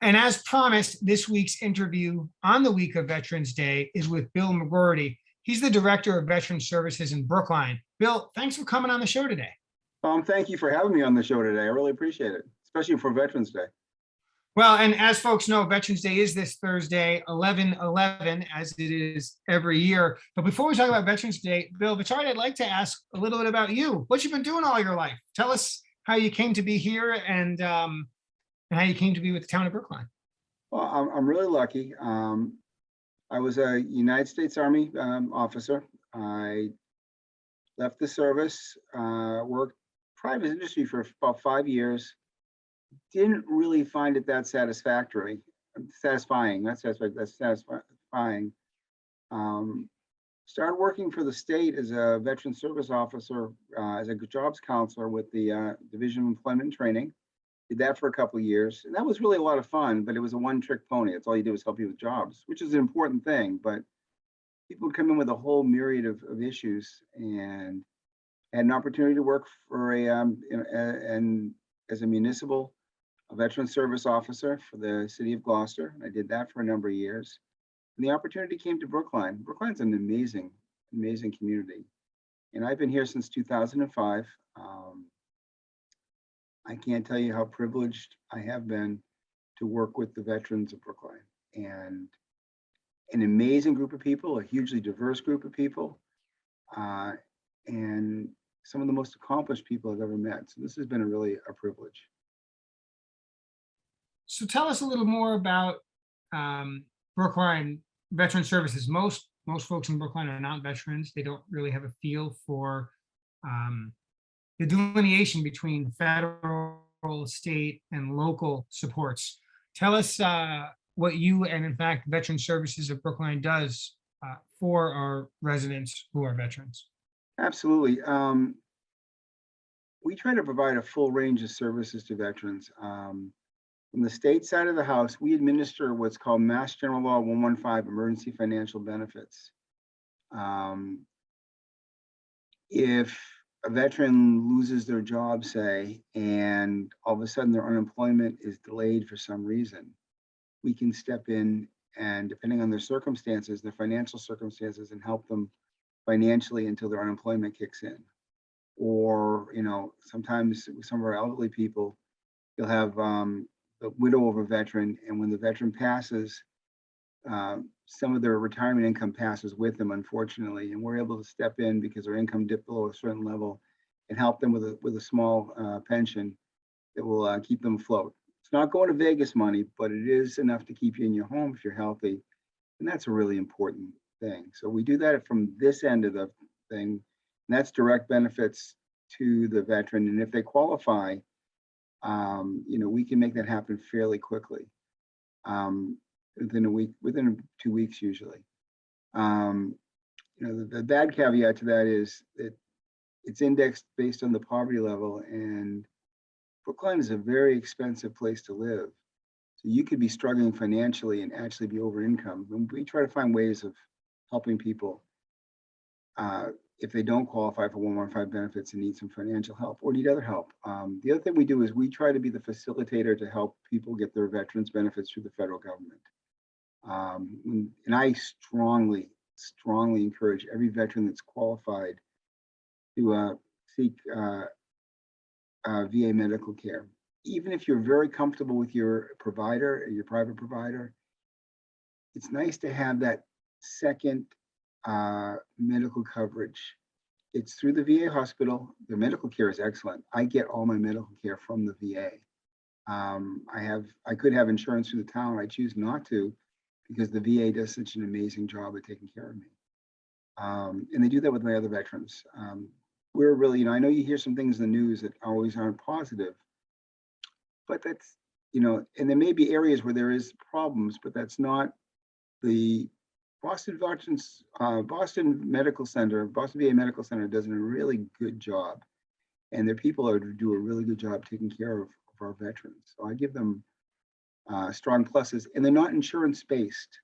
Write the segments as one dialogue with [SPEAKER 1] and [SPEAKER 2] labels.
[SPEAKER 1] And as promised, this week's interview on the week of Veterans Day is with Bill McGroarty. He's the Director of Veteran Services in Brookline. Bill, thanks for coming on the show today.
[SPEAKER 2] Thank you for having me on the show today. I really appreciate it, especially for Veterans Day.
[SPEAKER 1] Well, and as folks know, Veterans Day is this Thursday, 11/11, as it is every year. But before we talk about Veterans Day, Bill McGroarty, I'd like to ask a little bit about you. What you've been doing all your life. Tell us how you came to be here and how you came to be with the town of Brookline.
[SPEAKER 2] Well, I'm really lucky. I was a United States Army officer. I left the service, worked private industry for about 5 years. Didn't really find it that satisfying. That's satisfying. Started working for the state as a veteran service officer, as a jobs counselor with the Division of Employment and Training. Did that for a couple of years, and that was really a lot of fun. But it was a one-trick pony. That's all you do is help you with jobs, which is an important thing. But people would come in with a whole myriad of issues, and had an opportunity to work for as a municipal veteran service officer for the city of Gloucester. I did that for a number of years. And the opportunity came to Brookline. Brookline's an amazing community. And I've been here since 2005. I can't tell you how privileged I have been to work with the veterans of Brookline. And an amazing group of people, a hugely diverse group of people, and some of the most accomplished people I've ever met. So this has been a privilege.
[SPEAKER 1] So tell us a little more about Brookline Veteran Services. Most folks in Brookline are not veterans. They don't really have a feel for the delineation between federal, state, and local supports. Tell us what you and, in fact, Veteran Services of Brookline does for our residents who are veterans.
[SPEAKER 2] Absolutely. We try to provide a full range of services to veterans. From the state side of the house, we administer what's called Mass General Law 115, Emergency Financial Benefits. If a veteran loses their job, say, and all of a sudden their unemployment is delayed for some reason, we can step in and, depending on their circumstances, their financial circumstances, and help them financially until their unemployment kicks in. Or, sometimes with some of our elderly people, you'll have the widow of a veteran, and when the veteran passes, some of their retirement income passes with them, unfortunately, and we're able to step in because their income dipped below a certain level and help them with a small pension that will keep them afloat. It's not going to Vegas money, but it is enough to keep you in your home if you're healthy, and that's a really important thing. So we do that from this end of the thing, and that's direct benefits to the veteran, and if they qualify, we can make that happen fairly quickly. Within a week, within 2 weeks usually. The bad caveat to that is that it's indexed based on the poverty level, and Brookline is a very expensive place to live. So you could be struggling financially and actually be over income. And we try to find ways of helping people if they don't qualify for 115 benefits and need some financial help or need other help. The other thing we do is we try to be the facilitator to help people get their veterans benefits through the federal government. And I strongly encourage every veteran that's qualified to seek VA medical care. Even if you're very comfortable with your provider, your private provider, it's nice to have that second medical coverage. It's through the VA hospital. The medical care is excellent. I get all my medical care from the VA. I could have insurance through the town. I choose not to, because the VA does such an amazing job at taking care of me. And they do that with my other veterans. We're really, I know you hear some things in the news that always aren't positive, but that's, and there may be areas where there is problems, but that's not the Boston Medical Center, Boston VA Medical Center does a really good job, and their people do a really good job taking care of our veterans. So I give them strong pluses, and they're not insurance based.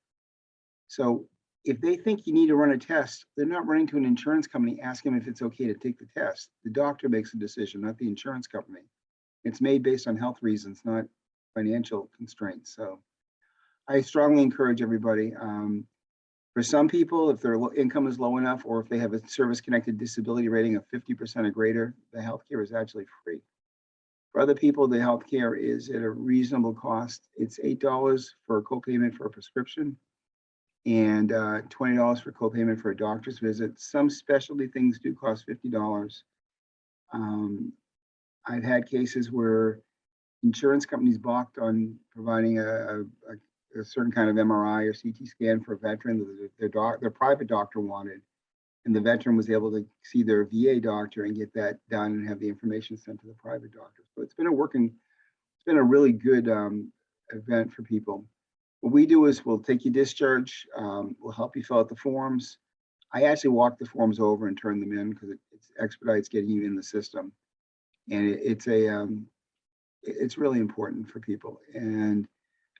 [SPEAKER 2] So if they think you need to run a test, they're not running to an insurance company asking them if it's okay to take the test. The doctor makes a decision, not the insurance company. It's made based on health reasons, not financial constraints. So I strongly encourage everybody. For some people, if their income is low enough, or if they have a service-connected disability rating of 50% or greater, the healthcare is actually free. For other people, the healthcare is at a reasonable cost. It's $8 for a copayment for a prescription, and $20 for copayment for a doctor's visit. Some specialty things do cost $50. I've had cases where insurance companies balked on providing a certain kind of MRI or CT scan for a veteran that their private doctor wanted, and the veteran was able to see their VA doctor and get that done and have the information sent to the private doctor. So it's been a really good event for people. What we do is we'll take your discharge, we'll help you fill out the forms. I actually walk the forms over and turn them in because it expedites getting you in the system, and it's really important for people. And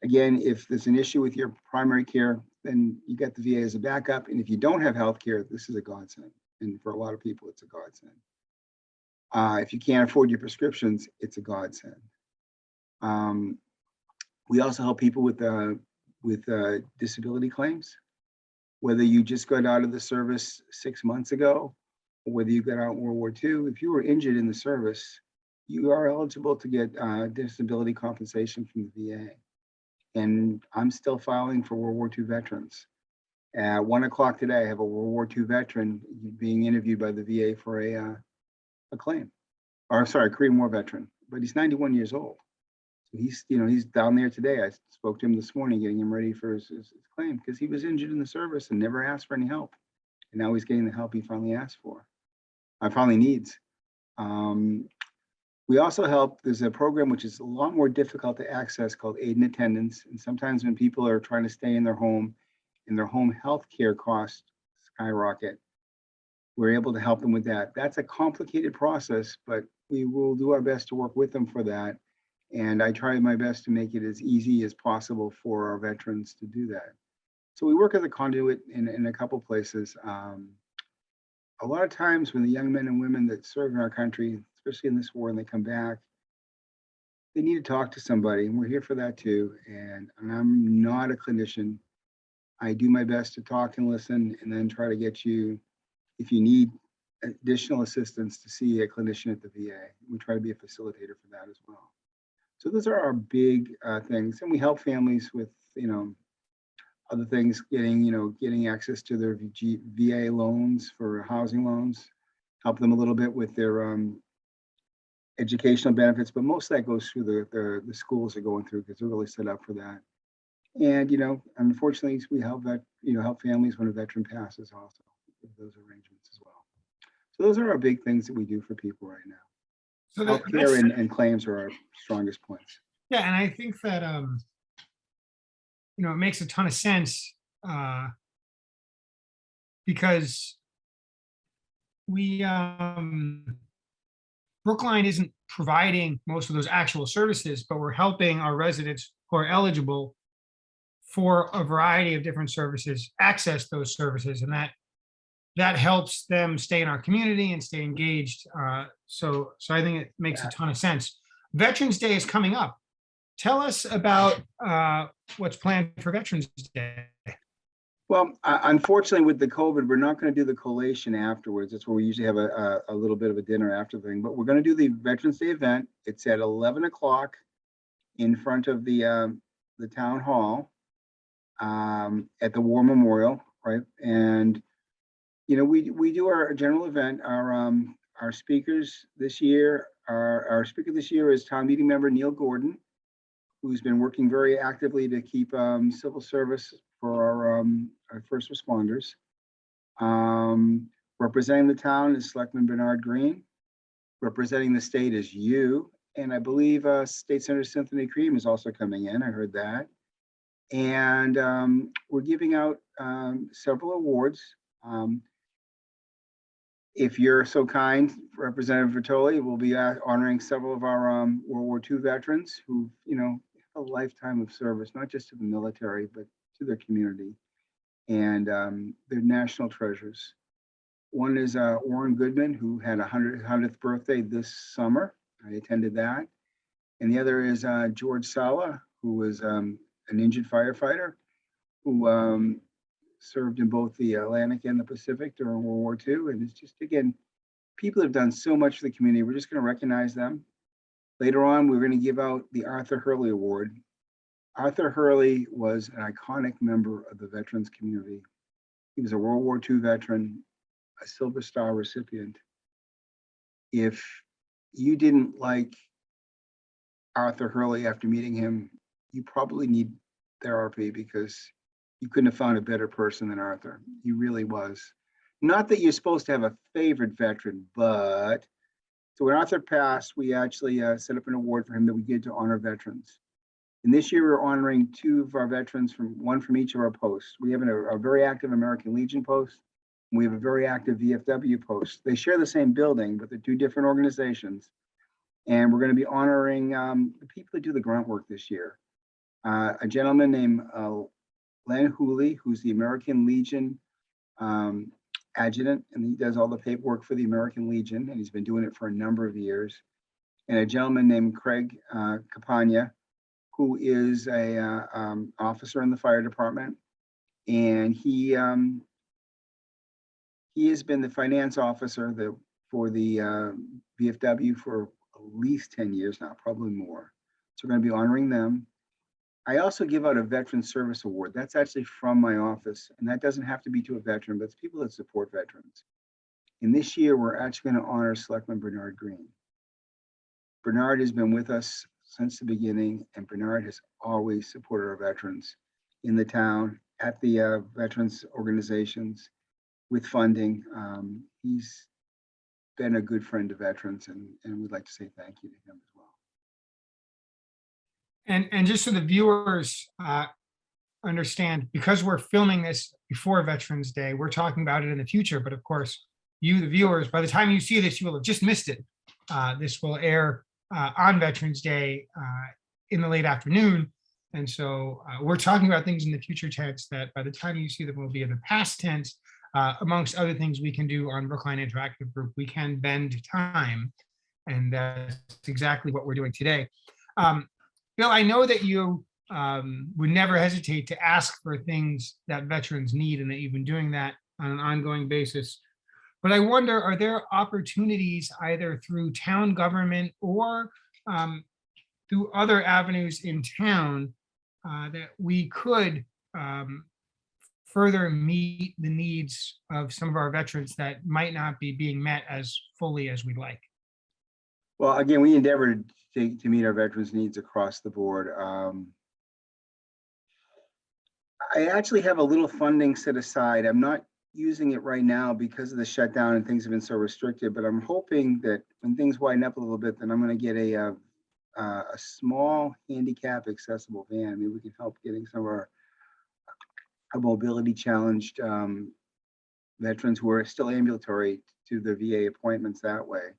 [SPEAKER 2] again, if there's an issue with your primary care, then you got the VA as a backup. And if you don't have health care, this is a godsend. And for a lot of people, it's a godsend. If you can't afford your prescriptions, it's a godsend. We also help people with disability claims, whether you just got out of the service 6 months ago, or whether you got out in World War II. If you were injured in the service, you are eligible to get disability compensation from the VA. And I'm still filing for World War II veterans. At 1 o'clock today, I have a World War II veteran being interviewed by the VA for a claim, or sorry, a Korean War veteran, but he's 91 years old. So he's down there today. I spoke to him this morning, getting him ready for his claim, because he was injured in the service and never asked for any help. And now he's getting the help he finally asked for, finally needs. We also help, there's a program which is a lot more difficult to access called Aid in Attendance. And sometimes when people are trying to stay in their home and their home health care costs skyrocket, we're able to help them with that. That's a complicated process, but we will do our best to work with them for that. And I try my best to make it as easy as possible for our veterans to do that. So we work as a conduit in a couple places. A lot of times when the young men and women that serve in our country, especially in this war, and they come back, they need to talk to somebody, and we're here for that too. And I'm not a clinician. I do my best to talk and listen, and then try to get you, if you need additional assistance, to see a clinician at the VA. We try to be a facilitator for that as well. So those are our big things, and we help families with, other things, getting access to their VA loans for housing loans, help them a little bit with their educational benefits, but most of that goes through the schools they're going through, because they're really set up for that. And unfortunately, we help help families when a veteran passes also with those arrangements as well. So those are our big things that we do for people right now. So healthcare and claims are our strongest points.
[SPEAKER 1] Yeah, and I think that it makes a ton of sense because we Brookline isn't providing most of those actual services, but we're helping our residents who are eligible for a variety of different services access those services, and that helps them stay in our community and stay engaged. So I think it makes a ton of sense. Veterans Day is coming up. Tell us about what's planned for Veterans Day.
[SPEAKER 2] Well, unfortunately, with the COVID, we're not going to do the collation afterwards. That's where we usually have a little bit of a dinner after thing. But we're going to do the Veterans Day event. It's at 11 o'clock in front of the town hall at the War Memorial, right? And we do our general event. Our speakers this year, our speaker this year is town meeting member Neil Gordon, who's been working very actively to keep civil service for our first responders. Representing the town is Selectman Bernard Green. Representing the state is you. And I believe State Senator Cynthia Cream is also coming in. I heard that. And we're giving out several awards. If you're so kind, Representative Vitolo will be honoring several of our World War II veterans who, have a lifetime of service, not just to the military, but to their community. And they're national treasures. One is Warren Goodman, who had a 100th birthday this summer. I attended that. And the other is George Sala, who was an injured firefighter who served in both the Atlantic and the Pacific during World War II. And it's just, again, people have done so much for the community. We're just going to recognize them. Later on, we're going to give out the Arthur Hurley Award. Arthur Hurley was an iconic member of the veterans community. He was a World War II veteran, a Silver Star recipient. If you didn't like Arthur Hurley after meeting him, you probably need therapy, because you couldn't have found a better person than Arthur. He really was. Not that you're supposed to have a favorite veteran, but so when Arthur passed, we actually set up an award for him that we did to honor veterans. And this year we're honoring 2 of our veterans, one from each of our posts. We have a very active American Legion post. And we have a very active VFW post. They share the same building, but they're 2 different organizations. And we're going to be honoring the people that do the grunt work this year. A gentleman named Len Hooley, who's the American Legion adjutant, and he does all the paperwork for the American Legion, and he's been doing it for a number of years. And a gentleman named Craig Capagna, who is a officer in the fire department, and he has been the finance officer for the VFW for at least 10 years now, probably more. So we're going to be honoring them. I also give out a Veteran Service Award. That's actually from my office, and that doesn't have to be to a veteran, but it's people that support veterans. And this year, we're actually going to honor Selectman Bernard Green. Bernard has been with us since the beginning, and Bernard has always supported our veterans in the town, at the veterans organizations, with funding. He's been a good friend to veterans, and we'd like to say thank you to him as well.
[SPEAKER 1] And just so the viewers understand, because we're filming this before Veterans Day, we're talking about it in the future. But of course, you, the viewers, by the time you see this, you will have just missed it. This will air on Veterans Day in the late afternoon. And so we're talking about things in the future tense that by the time you see them will be in the past tense. Amongst other things we can do on Brookline Interactive Group, we can bend time. And that's exactly what we're doing today. Bill, I know that you would never hesitate to ask for things that veterans need, and that you've been doing that on an ongoing basis. But I wonder, are there opportunities either through town government or through other avenues in town that we could further meet the needs of some of our veterans that might not be being met as fully as we'd like?
[SPEAKER 2] Well, again, we endeavored to meet our veterans' needs across the board. I actually have a little funding set aside. I'm not using it right now because of the shutdown and things have been so restricted, but I'm hoping that when things widen up a little bit, then I'm going to get a small handicap accessible van. Maybe we can help getting some of our mobility challenged veterans who are still ambulatory to the VA appointments that way.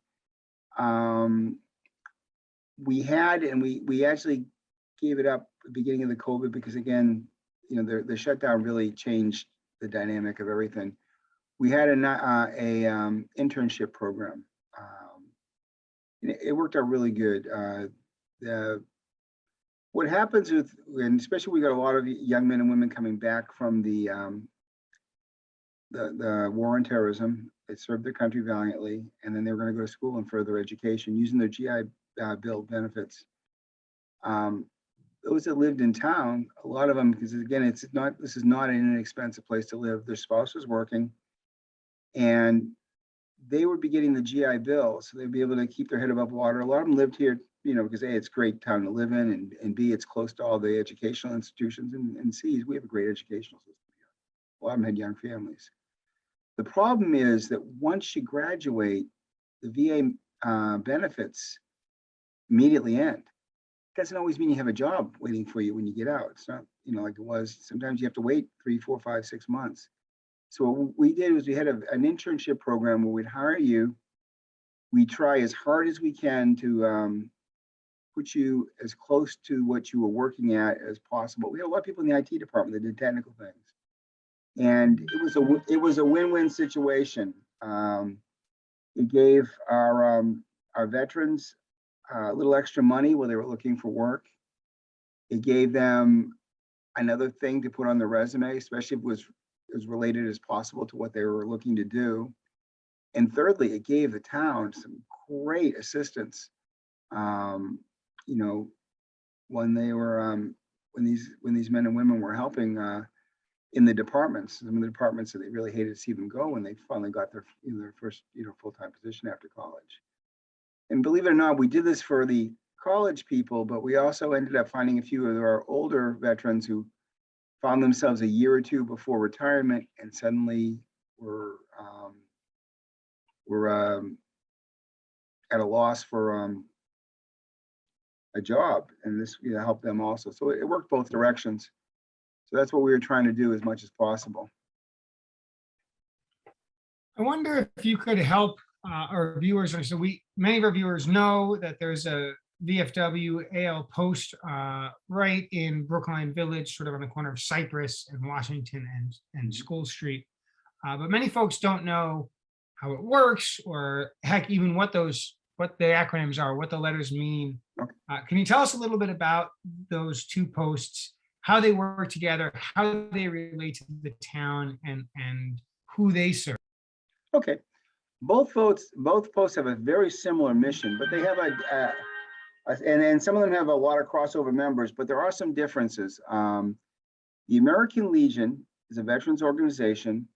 [SPEAKER 2] We actually gave it up at the beginning of the COVID because, again, you know, the shutdown really changed the dynamic of everything. We had an internship program. It worked out really good. What happens with, and especially we got a lot of young men and women coming back from the war on terrorism. They served their country valiantly, and then they were going to go to school and further education using their GI Bill benefits. Those that lived in town, a lot of them, because again, this is not an inexpensive place to live. Their spouse was working, and they would be getting the GI Bill, so they'd be able to keep their head above water. A lot of them lived here, you know, because A, it's a great town to live in, and B, it's close to all the educational institutions, and C, we have a great educational system here. A lot of them had young families. The problem is that once you graduate, the VA benefits immediately end. It doesn't always mean you have a job waiting for you when you get out. It's not, you know, like it was. Sometimes you have to wait 3, 4, 5, 6 months. So what we did was we had an internship program where we'd hire you. We try as hard as we can to put you as close to what you were working at as possible. We had a lot of people in the IT department that did technical things. And it was a win-win situation. It gave our veterans a little extra money while they were looking for work. It gave them another thing to put on their resume, especially if it was as related as possible to what they were looking to do. And thirdly, it gave the town some great assistance. You know, when they were when these men and women were helping in the departments, some of the departments that they really hated to see them go when they finally got their their first full-time position after college. And believe it or not, we did this for the college people, but we also ended up finding a few of our older veterans who found themselves a year or two before retirement and suddenly were at a loss for a job, and this helped them also. So it worked both directions. So that's what we were trying to do as much as possible.
[SPEAKER 1] I wonder if you could help our viewers. So many of our viewers know that there's a VFW AL post right in Brookline Village, sort of on the corner of Cypress and Washington and School Street. But many folks don't know how it works, or heck, even what the acronyms are, what the letters mean.
[SPEAKER 2] Okay.
[SPEAKER 1] Can you tell us a little bit about those two posts, how they work together, how they relate to the town, and who they serve?
[SPEAKER 2] Okay. Both posts have a very similar mission, but they have and some of them have a lot of crossover members, but there are some differences. The American Legion is a veterans organization.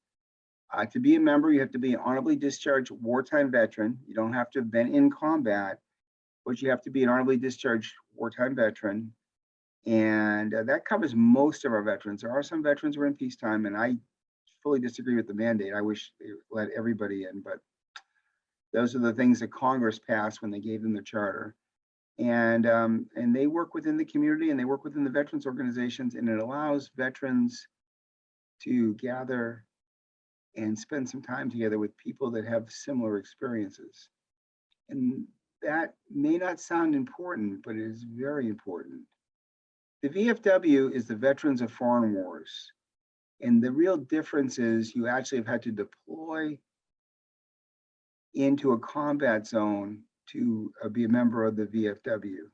[SPEAKER 2] To be a member, you have to be an honorably discharged wartime veteran. You don't have to have been in combat, but you have to be an honorably discharged wartime veteran. And that covers most of our veterans. There are some veterans who are in peacetime, and I fully disagree with the mandate. I wish they let everybody in, but those are the things that Congress passed when they gave them the charter. And they work within the community, and they work within the veterans organizations, and it allows veterans to gather and spend some time together with people that have similar experiences. And that may not sound important, but it is very important. The VFW is the Veterans of Foreign Wars. And the real difference is you actually have had to deploy into a combat zone to be a member of the VFW.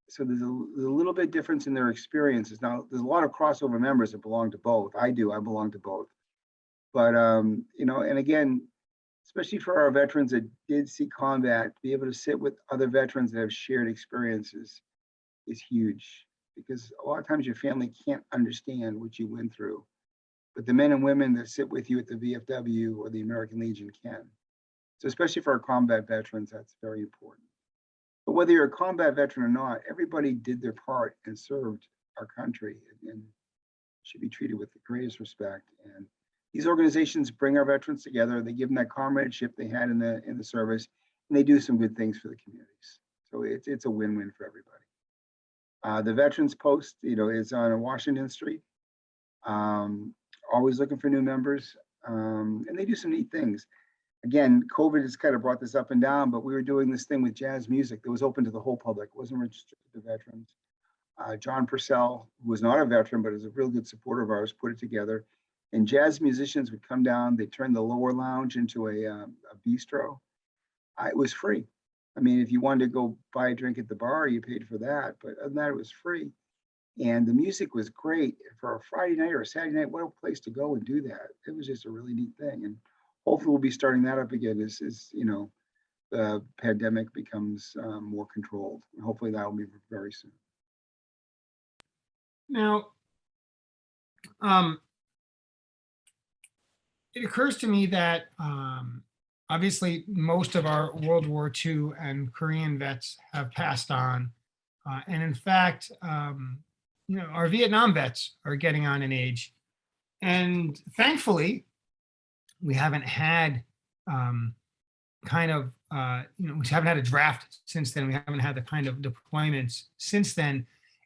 [SPEAKER 2] So there's a little bit difference in their experiences. Now, there's a lot of crossover members that belong to both. I belong to both. But, and again, especially for our veterans that did see combat, to be able to sit with other veterans that have shared experiences is huge, because a lot of times your family can't understand what you went through. But the men and women that sit with you at the VFW or the American Legion can. So especially for our combat veterans, that's very important. But whether you're a combat veteran or not, everybody did their part and served our country and should be treated with the greatest respect. And these organizations bring our veterans together. They give them that comradeship they had in the service, and they do some good things for the communities. So it's a win-win for everybody. The Veterans Post, is on Washington Street. Always looking for new members, and they do some neat things. Again, COVID has kind of brought this up and down, but we were doing this thing with jazz music that was open to the whole public. It wasn't restricted to veterans. John Purcell, who was not a veteran, but is a real good supporter of ours, put it together. And jazz musicians would come down. They turned the lower lounge into a bistro. It was free. I mean, if you wanted to go buy a drink at the bar, you paid for that. But other than that, it was free. And the music was great. For a Friday night or a Saturday night, what a place to go and do that. It was just a really neat thing. And hopefully we'll be starting that up again as the pandemic becomes more controlled. And hopefully that will be very soon.
[SPEAKER 1] Now, it occurs to me that obviously most of our World War II and Korean vets have passed on. And in fact, our Vietnam vets are getting on in age. And thankfully, we haven't had we haven't had a draft since then. We haven't had the kind of deployments since then.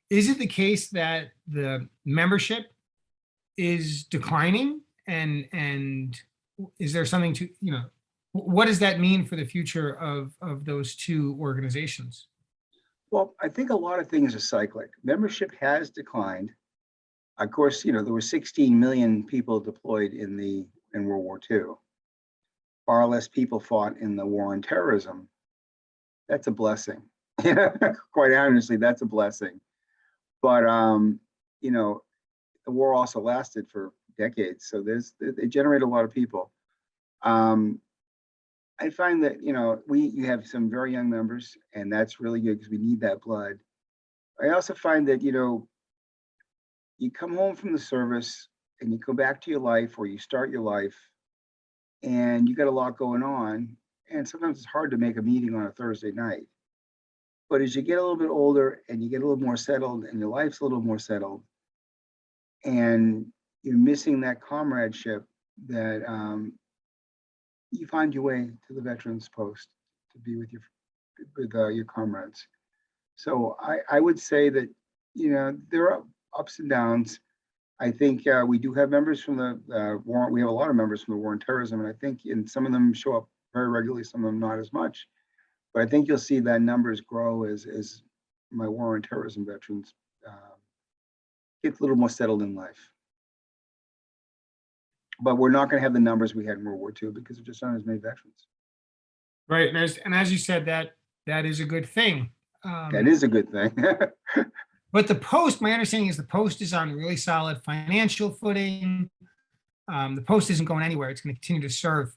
[SPEAKER 1] Is it the case that the membership is declining? And is there something to, what does that mean for the future of those two organizations?
[SPEAKER 2] Well, I think a lot of things are cyclic. Membership has declined. Of course, there were 16 million people deployed in World War II. Far less people fought in the war on terrorism that's a blessing. Quite honestly, that's a blessing. But, you know, the war also lasted for decades. So they generate a lot of people. I find that, you have some very young members, and that's really good because we need that blood. I also find that, you come home from the service and you go back to your life, or you start your life, and you got a lot going on. And sometimes it's hard to make a meeting on a Thursday night. But as you get a little bit older and you get a little more settled and your life's a little more settled, and you're missing that comradeship, that you find your way to the Veterans Post to be with your comrades. So I would say that, there are ups and downs. I think we do have members from the war. We have a lot of members from the War on Terrorism, and I think some of them show up very regularly, some of them not as much. But I think you'll see that numbers grow as my War on Terrorism veterans get a little more settled in life. But we're not going to have the numbers we had in World War II because there just aren't as many veterans.
[SPEAKER 1] Right. And as you said, that is a good thing.
[SPEAKER 2] That is a good thing.
[SPEAKER 1] But the Post, my understanding is the Post is on really solid financial footing. The Post isn't going anywhere. It's going to continue to serve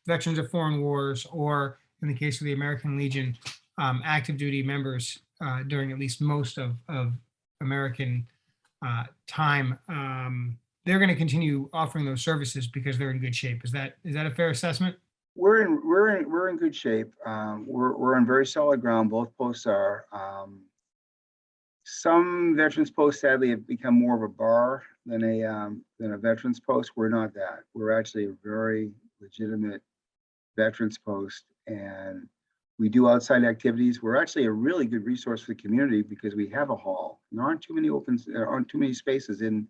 [SPEAKER 1] veterans of foreign wars, or in the case of the American Legion, active duty members during at least most of American time. They're going to continue offering those services because they're in good shape. Is that a fair assessment?
[SPEAKER 2] We're in good shape. We're on very solid ground. Both posts are. Some veterans posts sadly have become more of a bar than a veterans post. We're not that. We're actually a very legitimate veterans post, and we do outside activities. We're actually a really good resource for the community because we have a hall. There aren't too many spaces in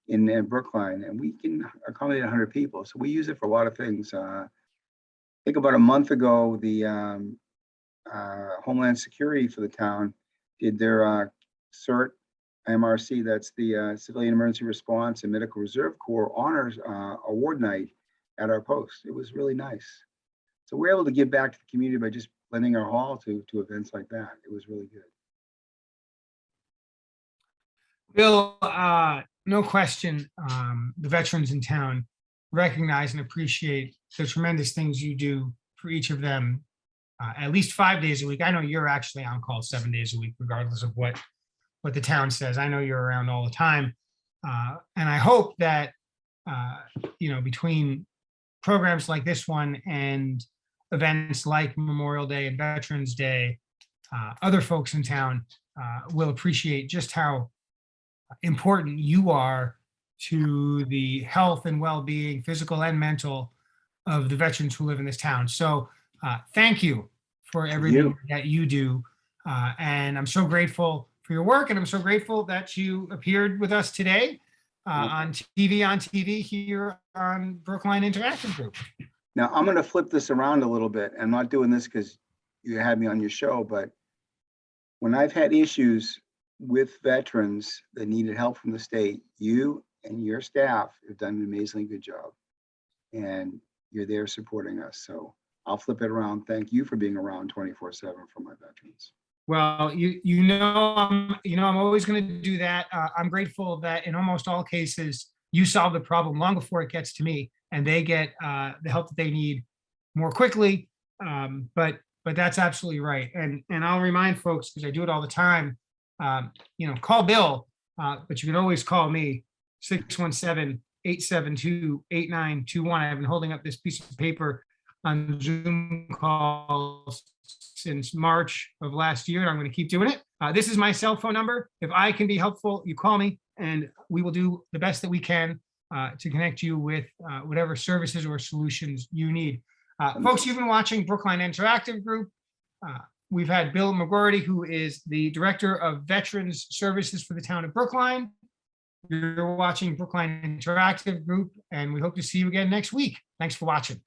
[SPEAKER 2] Brookline, and we can accommodate 100 people. So we use it for a lot of things. I think about a month ago, the Homeland Security for the town did their CERT MRC, that's the Civilian Emergency Response and Medical Reserve Corps Honors Award Night at our post. It was really nice. So we're able to give back to the community by just lending our hall to events like that. It was really good.
[SPEAKER 1] Bill, no question, the veterans in town recognize and appreciate the tremendous things you do for each of them, at least 5 days a week. I know you're actually on call 7 days a week, regardless of what the town says. I know you're around all the time. And I hope that, between programs like this one and events like Memorial Day and Veterans Day, other folks in town will appreciate just how important you are to the health and well-being, physical and mental, of the veterans who live in this town. So thank you for everything that you do. And I'm so grateful for your work, and I'm so grateful that you appeared with us today on TV here on Brookline Interactive Group.
[SPEAKER 2] Now, I'm going to flip this around a little bit. I'm not doing this because you had me on your show, but when I've had issues with veterans that needed help from the state, you and your staff have done an amazingly good job, and you're there supporting us. So I'll flip it around. Thank you for being around 24/7 for my veterans.
[SPEAKER 1] Well, I'm always going to do that. I'm grateful that in almost all cases, you solve the problem long before it gets to me, and they get the help that they need more quickly. But that's absolutely right. And I'll remind folks, because I do it all the time, call Bill, but you can always call me, 617-872-8921. I've been holding up this piece of paper on Zoom calls since March of last year, and I'm going to keep doing it. This is my cell phone number. If I can be helpful, you call me, and we will do the best that we can to connect you with whatever services or solutions you need. Folks, you've been watching Brookline Interactive Group. We've had Bill McGroarty, who is the Director of Veterans Services for the town of Brookline. You're watching Brookline Interactive Group, and we hope to see you again next week. Thanks for watching.